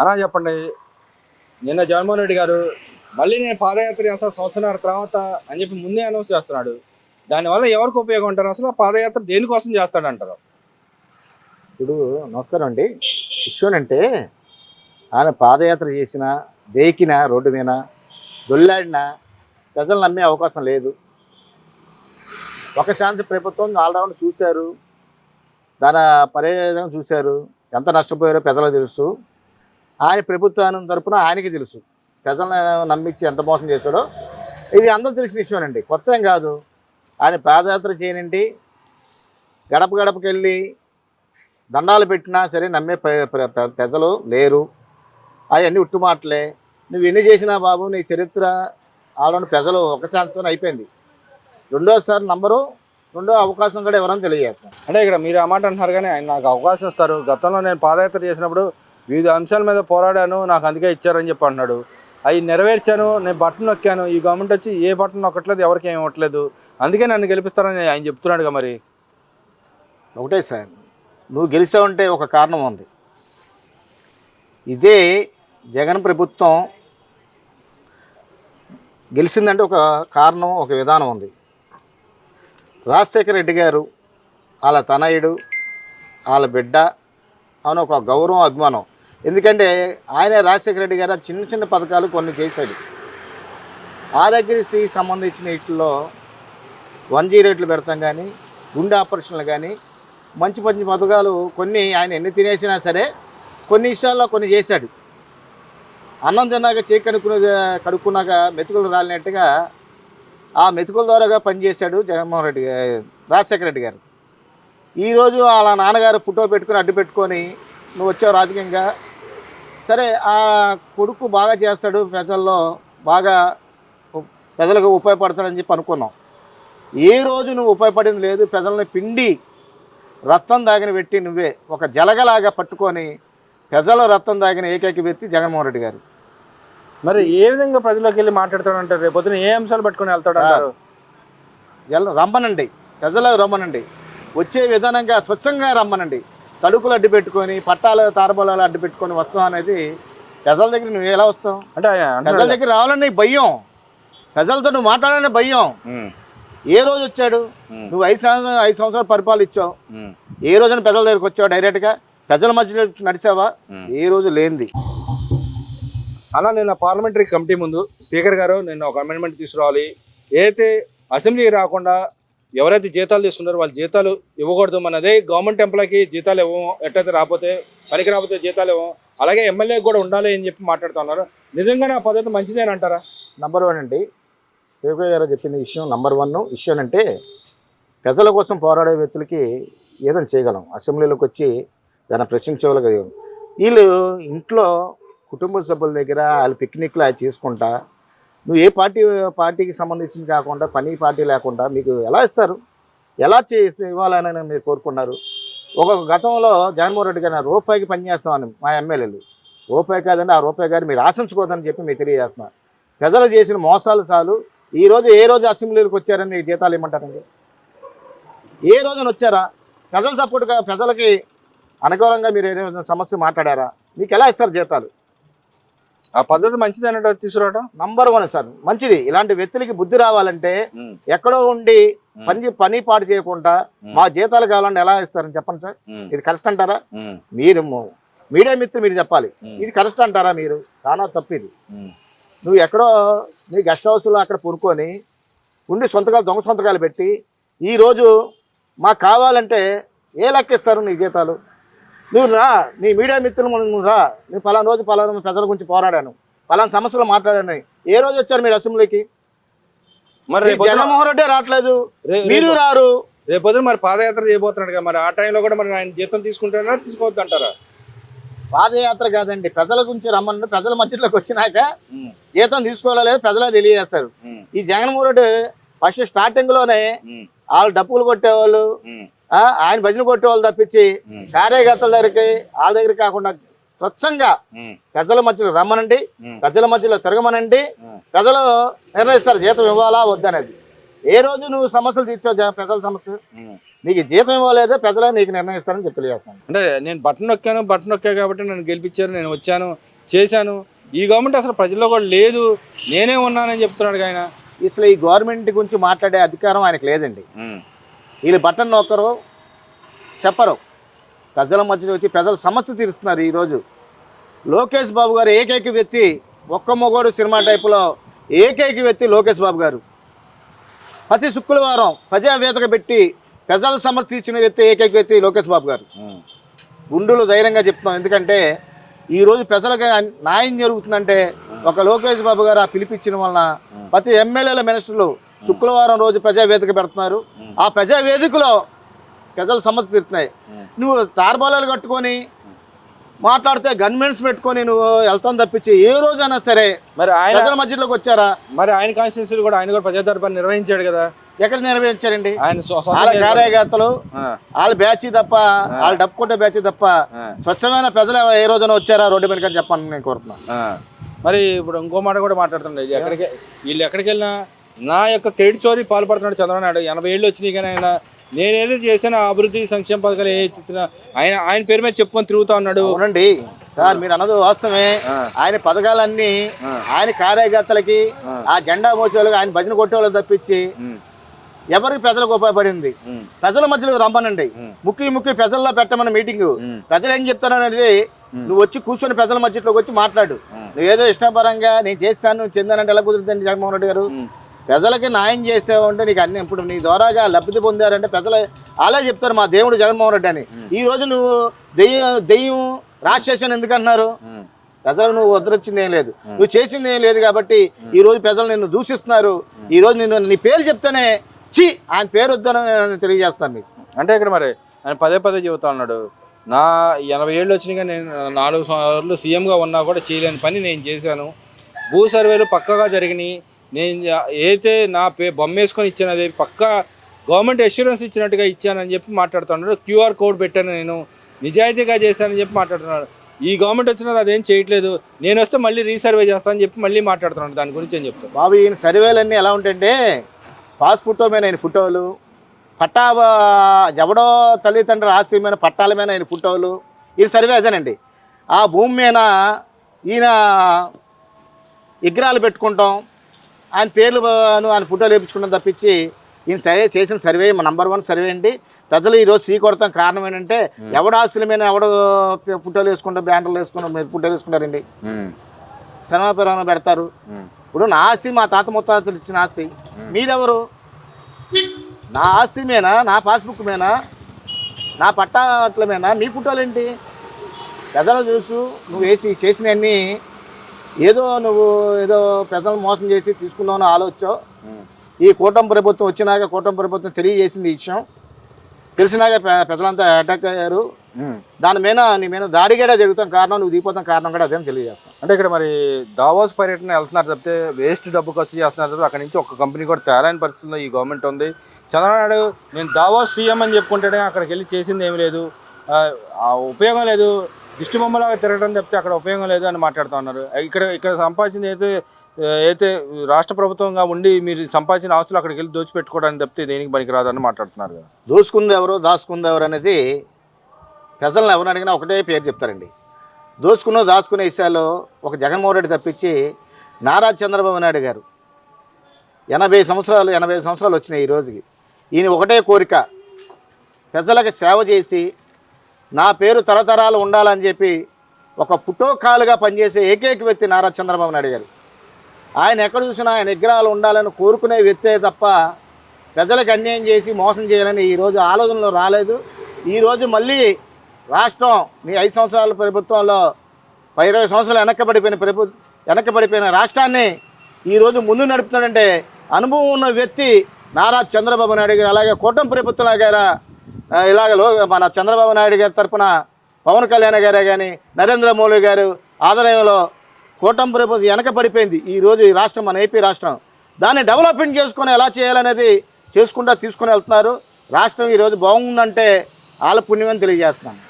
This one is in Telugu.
అలా చెప్పండి. నిన్న జగన్మోహన్ రెడ్డి గారు మళ్ళీ నేను పాదయాత్ర చేస్తాను సంవత్సరాల తర్వాత అని చెప్పి ముందే అనౌన్స్ చేస్తున్నాడు. దానివల్ల ఎవరికి ఉపయోగం అంటారు? అసలు ఆ పాదయాత్ర దేనికోసం చేస్తాడంటారు? ఇప్పుడు నమస్కారం అండి. ఇష్యూ అంటే ఆయన పాదయాత్ర చేసిన, దేకిన రోడ్డు మీద దొల్లాడిన ప్రజలు నమ్మే అవకాశం లేదు. ఒక శాంతి ప్రభుత్వం ఆల్రౌండ్ చూశారు, దాని పర్యవేక్షణ చూశారు, ఎంత నష్టపోయారో ప్రజలకు తెలుసు. ఆయన ప్రభుత్వాన్ని తరపున ఆయనకి తెలుసు ప్రజలను నమ్మించి ఎంత మోసం చేశాడో. ఇది అందరూ తెలిసిన విషయం అండి, కొత్త ఏం కాదు. ఆయన పాదయాత్ర చేయనండి, గడప గడపకి వెళ్ళి దండాలు పెట్టినా సరే నమ్మే ప్రజలు లేరు. అవన్నీ ఉట్టు మాటలే. నువ్వు ఎన్ని చేసినా బాబు, నీ చరిత్ర ఆల్రెడీ ప్రజలు ఒక శాతంతో అయిపోయింది. రెండోసారి రెండో అవకాశం కూడా ఎవరైనా తెలియజేస్తాం. అంటే ఇక్కడ మీరు ఆ మాట అంటున్నారు, కానీ ఆయన నాకు అవకాశం ఇస్తారు. గతంలో నేను పాదయాత్ర చేసినప్పుడు వివిధ అంశాల మీద పోరాడాను, నాకు అందుకే ఇచ్చారని చెప్పి అంటున్నాడు. అవి నెరవేర్చాను, నేను బటన్ నొక్కాను, ఈ గవర్నమెంట్ వచ్చి ఏ బటన్ నొక్కట్లేదు, ఎవరికి ఏమి ఇవ్వట్లేదు, అందుకే నన్ను గెలిపిస్తారని ఆయన చెప్తున్నాడుగా. మరి ఒకటే సార్, నువ్వు గెలిచావంటే ఒక కారణం ఉంది. ఇదే జగన్ ప్రభుత్వం గెలిచిందంటే ఒక కారణం, ఒక విధానం ఉంది. రాజశేఖర రెడ్డి గారు, వాళ్ళ తనయుడు, వాళ్ళ బిడ్డ అని ఒక గౌరవం, అభిమానం. ఎందుకంటే ఆయన రాజశేఖర రెడ్డి గారు చిన్న చిన్న పథకాలు కొన్ని చేశాడు. ఆరోగ్యశ్రీ సంబంధించిన వీటిల్లో 108 పెడతాం కానీ, గుండె ఆపరేషన్లు కానీ, మంచి మంచి పథకాలు కొన్ని ఆయన ఎన్ని తినేసినా సరే కొన్ని విషయాల్లో కొన్ని చేశాడు. అన్నం తిన్నాక చేయి కడుక్కున్నాక మెతుకులు రాలినట్టుగా ఆ మెతుకుల ద్వారాగా పనిచేశాడు జగన్మోహన్ రెడ్డి రాజశేఖర రెడ్డి గారు. ఈరోజు వాళ్ళ నాన్నగారు ఫోటో పెట్టుకుని అడ్డు పెట్టుకొని నువ్వు వచ్చావు రాజకీయంగా. సరే, ఆ కొడుకు బాగా చేస్తాడు, ప్రజల్లో బాగా ప్రజలకు ఉపయోగపడతాడని చెప్పి అనుకున్నాం. ఏ రోజు నువ్వు ఉపయోగపడింది లేదు. ప్రజల్ని పిండి రక్తం దాగిన పెట్టి నువ్వే ఒక జలగలాగా పట్టుకొని ప్రజల రక్తం దాగిన ఏకైక వ్యక్తి జగన్మోహన్ రెడ్డి గారు. మరి ఏ విధంగా ప్రజల్లోకి వెళ్ళి మాట్లాడతాడంటారు? రేపు పొద్దున ఏ అంశాలు పట్టుకొని వెళ్తాడంటారు? రమ్మనండి, ప్రజలకు రమ్మనండి, వచ్చే విధానంగా స్వచ్ఛంగా రమ్మనండి. తడుకులు అడ్డు పెట్టుకొని, పట్టాలు తారబోలాలు అడ్డు పెట్టుకొని వస్తాం అనేది ప్రజల దగ్గర నువ్వు ఎలా వస్తావు? అంటే ప్రజల దగ్గర రావాలని భయం, ప్రజలతో నువ్వు మాట్లాడాలని భయం. ఏ రోజు వచ్చాడు? నువ్వు 5 సంవత్సరాలు పరిపాలించావు. ఏ రోజున ప్రజల దగ్గరికి వచ్చావు? డైరెక్ట్గా ప్రజల మధ్యలో నడిచావా? ఏ రోజు లేనిది. అలా నేను పార్లమెంటరీ కమిటీ ముందు స్పీకర్ గారు నిన్న ఒక అమెండ్మెంట్ తీసుకురావాలి, ఏదైతే అసెంబ్లీ రాకుండా ఎవరైతే జీతాలు తీసుకున్నారో వాళ్ళ జీతాలు ఇవ్వకూడదు, మనదే గవర్నమెంట్ ఎంప్లాయీకి జీతాలు ఇవ్వము, ఎట్టయితే రాకపోతే పనికి రాకపోతే జీతాలు ఇవ్వము, అలాగే ఎమ్మెల్యేకి కూడా ఉండాలి అని చెప్పి మాట్లాడుతున్నారు. నిజంగానే ఆ పద్ధతి మంచిదేనంటారా? నంబర్ 1 అండి, స్పీకర్ గారు చెప్పిన విషయం నంబర్ 1 విషయం. అంటే ప్రజల కోసం పోరాడే వ్యక్తులకి ఏదైనా చేయగలం, అసెంబ్లీలోకి వచ్చి దాన్ని ప్రశ్నించగలిగే. వీళ్ళు ఇంట్లో కుటుంబ సభ్యుల దగ్గర వాళ్ళు పిక్నిక్లు అది చేసుకుంటా, నువ్వు ఏ పార్టీకి సంబంధించింది కాకుండా పని పార్టీ లేకుండా మీకు ఎలా ఇస్తారు? ఎలా చేస్తే ఇవ్వాలని మీరు కోరుకున్నారు? ఒక గతంలో జగన్మోహన్ రెడ్డి గారు రూపాయికి పనిచేస్తామని మా ఎమ్మెల్యేలు, రూపాయి కాదండి, ఆ రూపాయి గారు మీరు ఆశించుకోదని చెప్పి మీరు తెలియజేస్తున్నారు. ప్రజలు చేసిన మోసాలు చాలు. ఏ రోజు అసెంబ్లీలకు వచ్చారని మీకు జీతాలు ఇవ్వమంటారండి? ఏ రోజున వచ్చారా? ప్రజల సపోర్ట్గా ప్రజలకి అనుకూలంగా మీరు ఏదైనా సమస్య మాట్లాడారా? మీకు ఎలా ఇస్తారు జీతాలు? ఆ పద్ధతి మంచిది అన్నట్టు తీసుకురావడం నంబర్ 1 సార్, మంచిది. ఇలాంటి వ్యక్తులకి బుద్ధి రావాలంటే ఎక్కడో ఉండి పని పాటు చేయకుండా మా జీతాలు కావాలని ఎలా ఇస్తారని చెప్పండి సార్. ఇది కరెక్ట్ అంటారా? మీరు మీడియా మిత్రులు మీరు చెప్పాలి, ఇది కరెక్ట్ అంటారా? మీరు చాలా తప్పు ఇది. నువ్వు ఎక్కడో నీ గెస్ట్ హౌస్లో అక్కడ పురుకొని ఉండి దొంగ సొంతకాలు పెట్టి ఈరోజు మాకు కావాలంటే ఏ లెక్కిస్తారు నీ జీతాలు? నువ్వు రా, నీ మీడియా మిత్రులు నువ్వు రా, నేను పలానా రోజు పలానా ప్రజల గురించి పోరాడాను, పలానా సమస్యలు మాట్లాడాను. ఏ రోజు వచ్చారు మీరు అసెంబ్లీకి? మరి జగన్మోహన్ రెడ్డి రావట్లేదు, మీరు రారు. రేపొద్దు మరి పాదయాత్ర చేయబోతున్నాడు కదా, మరి ఆ టైంలో కూడా మరి ఆయన జీతం తీసుకుంటారా తీసుకోవద్దు అంటారా? పాదయాత్ర కాదండి, ప్రజల గురించి రమ్మని. ప్రజల మధ్యలోకి వచ్చినాక జీతం తీసుకోవాలేదు ప్రజలే తెలియజేస్తారు. ఈ జగన్మోహన్ రెడ్డి ఫస్ట్ స్టార్టింగ్ లోనే వాళ్ళు డప్పులు కొట్టేవాళ్ళు, ఆయన భజన కొట్టేవాళ్ళు తప్పించి కార్యకర్తల దగ్గరికి వాళ్ళ దగ్గర కాకుండా స్వచ్ఛంగా ప్రజల మధ్యలో రమ్మనండి, ప్రజల మధ్యలో తిరగమనండి. ప్రజలు నిర్ణయిస్తారు జీతం ఇవ్వాలా వద్దనేది. ఏ రోజు నువ్వు సమస్యలు తీర్చావు ప్రజల సమస్య? నీకు జీతం ఇవ్వలేదో ప్రజలే నీకు నిర్ణయిస్తారని చెప్పి తెలియజేస్తాను. అంటే నేను బటన్ నొక్కా కాబట్టి నన్ను గెలిపించారు, నేను వచ్చాను చేశాను. ఈ గవర్నమెంట్ అసలు ప్రజల్లో కూడా లేదు, నేనే ఉన్నానని చెప్తున్నాడు ఆయన. అసలు ఈ గవర్నమెంట్ గురించి మాట్లాడే అధికారం ఆయనకు లేదండి. వీళ్ళు బటన్ నొక్కరు, చెప్పరు, ప్రజల మధ్యలో వచ్చి ప్రజల సమస్య తీరుస్తున్నారు. ఈరోజు లోకేష్ బాబు గారు ఏకైక వ్యక్తి, ఒక్క మొగోడు సినిమా టైపులో ఏకైక వ్యక్తి లోకేష్ బాబు గారు. ప్రతి శుక్రవారం ప్రజావేదిక పెట్టి ప్రజల సమస్య తీర్చిన వ్యక్తి ఏకైక వ్యక్తి లోకేష్ బాబు గారు. గుండెలు ధైర్యంగా చెప్తున్నాం, ఎందుకంటే ఈరోజు ప్రజలకు న్యాయం జరుగుతుందంటే ఒక లోకేష్ బాబు గారు ఆ పిలిపించిన వలన ప్రతి ఎమ్మెల్యేల మినిస్టర్లు శుక్రవారం రోజు ప్రజావేదిక పెడుతున్నారు. ఆ ప్రజావేదికలో ప్రజల సమస్య తీరుతున్నాయి. నువ్వు తార్బాలాలు కట్టుకొని మాట్లాడితే గన్మెన్స్ పెట్టుకొని నువ్వు వెళ్తాను తప్పించి ఏ రోజైనా సరే మరి ప్రజల మధ్యలోకి వచ్చారా? మరి ఆయన కాన్స్టిట్యూన్సీ కూడా ఆయన కూడా ప్రజా దర్బార్ నిర్వహించాడు కదా. ఎక్కడ నిర్వహించారండి? ఆయన వాళ్ళ కార్యకర్తలు వాళ్ళ బ్యాచ్ తప్ప, వాళ్ళు డబ్బు కొట్టే బ్యాచ్ తప్ప స్వచ్ఛమైన ప్రజలు ఏ రోజున వచ్చారా రోడ్డు మీద అని చెప్పాలని నేను కోరుతున్నాను. మరి ఇప్పుడు ఇంకో మాట కూడా మాట్లాడుతుండే, వీళ్ళు ఎక్కడికి వెళ్ళినా నా యొక్క క్రెడిట్ చోరీ పాల్పడుతున్నాడు చంద్రబాబు నాయుడు. 80 ఏళ్ళు వచ్చినాయి కానీ ఆయన నేనేదో చేసిన అభివృద్ధి సంక్షేమ పథకాలు ఏ ఆయన పేరు మీద చెప్పుకొని తిరుగుతా ఉన్నాడు. అవునండి సార్, మీరు అన్నది వాస్తవమే. ఆయన పథకాలన్నీ ఆయన కార్యకర్తలకి ఆ జెండా మోసేవాళ్ళకి ఆయన భజన కొట్టేవాళ్ళు తప్పించి ఎవరికి ప్రజలకు ఉపయోగపడింది? ప్రజల మధ్యలో రమ్మనండి, ముఖ్య ప్రజల్లో పెట్టమన్న మీటింగ్. ప్రజలు ఏం చెప్తారనేది నువ్వు వచ్చి కూర్చొని ప్రజల మధ్యలోకి వచ్చి మాట్లాడు. నువ్వేదో ఇష్టపరంగా నేను చేస్తాను, నువ్వు చెందానంటే ఎలా కుదురుతుంది? జగన్మోహన్ రెడ్డి గారు ప్రజలకి న్యాయం చేసావంటే నీకు అన్ని ఇప్పుడు నీ ద్వారాగా లబ్ధి పొందారంటే ప్రజలు అలా చెప్తారు మా దేవుడు జగన్మోహన్ రెడ్డి అని. ఈ రోజు నువ్వు దెయ్యం రాక్షసం ఎందుకంటున్నారు? ప్రజలకు నువ్వు వదిలిచ్చింది ఏం లేదు, నువ్వు చేసింది ఏం లేదు కాబట్టి ఈ రోజు ప్రజలు నిన్ను దూషిస్తున్నారు. ఈ రోజు నిన్ను నీ పేరు చెప్తేనే ఆయన పేరు వద్దని తెలియజేస్తాను మీకు. అంటే ఇక్కడ మరి ఆయన పదే చెబుతా ఉన్నాడు, నా 80 ఏళ్ళు వచ్చినాయి కానీ నేను 4 సార్లు సీఎంగా ఉన్నా కూడా చేయలేని పని నేను చేశాను. భూ సర్వేలు పక్కగా జరిగినాయి. నేను అయితే నా బొమ్మ వేసుకొని ఇచ్చాను, అది పక్కా గవర్నమెంట్ అష్యూరెన్స్ ఇచ్చినట్టుగా ఇచ్చానని చెప్పి మాట్లాడుతున్నాడు. QR కోడ్ పెట్టాను, నేను నిజాయితీగా చేశానని చెప్పి మాట్లాడుతున్నాడు. ఈ గవర్నమెంట్ వచ్చినది అదేం చేయట్లేదు, నేను వస్తే మళ్ళీ రీసర్వే చేస్తానని చెప్పి మళ్ళీ మాట్లాడుతున్నాడు. దాని గురించి ఏం చెప్తాను బాబు? ఈయన సర్వేలన్నీ ఎలా ఉంటాయంటే పాస్పోర్టో మీద ఆయన ఫోటోలు, పట్టా ఎవడో తల్లిదండ్రుల ఆస్తి మీద పట్టాల మీద ఆయన ఫోటోలు. ఈయన సర్వే అదేనండి. ఆ భూమి మీద ఈయన విగ్రహాలు పెట్టుకుంటాం, ఆయన పేర్లు ఆయన ఫోటోలు వేయించుకుంటాం తప్పించి ఈయన చేసిన సర్వే నంబర్ 1 సర్వే అండి. ప్రజలు ఈరోజు కొడతాం కారణం ఏంటంటే ఎవడ ఆస్తుల మీద ఎవడో ఫోటోలు వేసుకుంటారు, బ్యానర్లు వేసుకుంటారు, మీరు ఫోటోలు వేసుకుంటారండి, సినిమా పేరు పెడతారు. ఇప్పుడు నా ఆస్తి మా తాత ముత్తాతలు ఇచ్చిన ఆస్తి, మీరెవరు? నా ఆస్తి మీద, నా పాస్బుక్ మీద, నా పట్టాట్ల మీద మీ ఫోటోలు ఏంటి? ప్రజలు చూసు నువ్వు చేసినవన్నీ నువ్వు ఏదో ప్రజలను మోసం చేసి తీసుకుందామని ఆలోచించావు. ఈ కూటమి ప్రభుత్వం వచ్చినాక కూటమి ప్రభుత్వం తెలియజేసింది ఈ విషయం, తెలిసినాక ప్రజలంతా అటాక్ అయ్యారు. దాని మీద నీ మీద దాడిగా జరుగుతాం కారణం, నువ్వు దిగిపోతాం కారణం కూడా అదేం తెలియజేస్తాం. అంటే ఇక్కడ మరి దావోస్ పర్యటన వెళ్తున్నారు తప్పితే వేస్ట్ డబ్బు ఖర్చు చేస్తున్నారు తప్పితే అక్కడి నుంచి ఒక కంపెనీ కూడా తేలైన పరిస్థితుల్లో ఈ గవర్నమెంట్ ఉంది. చంద్రబాబు నాయుడు నేను దావోస్ సీఎం అని చెప్పుకుంటాడే అక్కడికి వెళ్ళి చేసింది ఏమి లేదు, ఉపయోగం లేదు, దిష్టి బొమ్మలాగా తిరగడం తప్పితే అక్కడ ఉపయోగం లేదు అని మాట్లాడుతూ ఉన్నారు. ఇక్కడ సంపాదించింది అయితే రాష్ట్ర ప్రభుత్వంగా ఉండి మీరు సంపాదించిన ఆస్తులు అక్కడికి వెళ్ళి దోచిపెట్టుకోవడానికి తప్పితే దేనికి పనికిరాదని మాట్లాడుతున్నారు కదా. దోచుకుంది ఎవరు దాచుకుంది ఎవరు అనేది ప్రజలను ఎవరు అడిగినా ఒకటే పేరు చెప్తారండి. దాచుకునే విషయాల్లో ఒక జగన్మోహన్ రెడ్డి తప్పించి నారా చంద్రబాబు నాయుడు గారు 85 సంవత్సరాలు వచ్చినాయి ఈ రోజుకి. ఈయన ఒకటే కోరిక, ప్రజలకు సేవ చేసి నా పేరు తరతరాలు ఉండాలని చెప్పి ఒక పుటోకాలుగా పనిచేసే ఏకైక వ్యక్తి నారా చంద్రబాబు నాయుడు గారు. ఆయన ఎక్కడ చూసినా ఆయన విగ్రహాలు ఉండాలని కోరుకునే వ్యక్తే తప్ప ప్రజలకు అన్యాయం చేసి మోసం చేయాలని ఈరోజు ఆలోచనలో రాలేదు. ఈరోజు మళ్ళీ రాష్ట్రం నీ 5 సంవత్సరాల ప్రభుత్వంలో 20 సంవత్సరాలు వెనక్కబడిపోయిన రాష్ట్రాన్ని ఈరోజు ముందు నడుపుతాడంటే అనుభవం ఉన్న వ్యక్తి నారా చంద్రబాబు నాయుడు గారు. అలాగే కూటమి ప్రభుత్వం గారు మన చంద్రబాబు నాయుడు గారి తరఫున పవన్ కళ్యాణ్ గారే కానీ నరేంద్ర మోడీ గారు ఆధ్వర్యంలో కూటమి ప్రభుత్వం వెనకబడిపోయింది. ఈరోజు ఈ రాష్ట్రం మన ఏపీ రాష్ట్రం, దాన్ని డెవలప్మెంట్ చేసుకొని ఎలా చేయాలనేది తీసుకుని వెళ్తున్నారు. రాష్ట్రం ఈరోజు బాగుందంటే వాళ్ళ పుణ్యమని తెలియజేస్తున్నాను.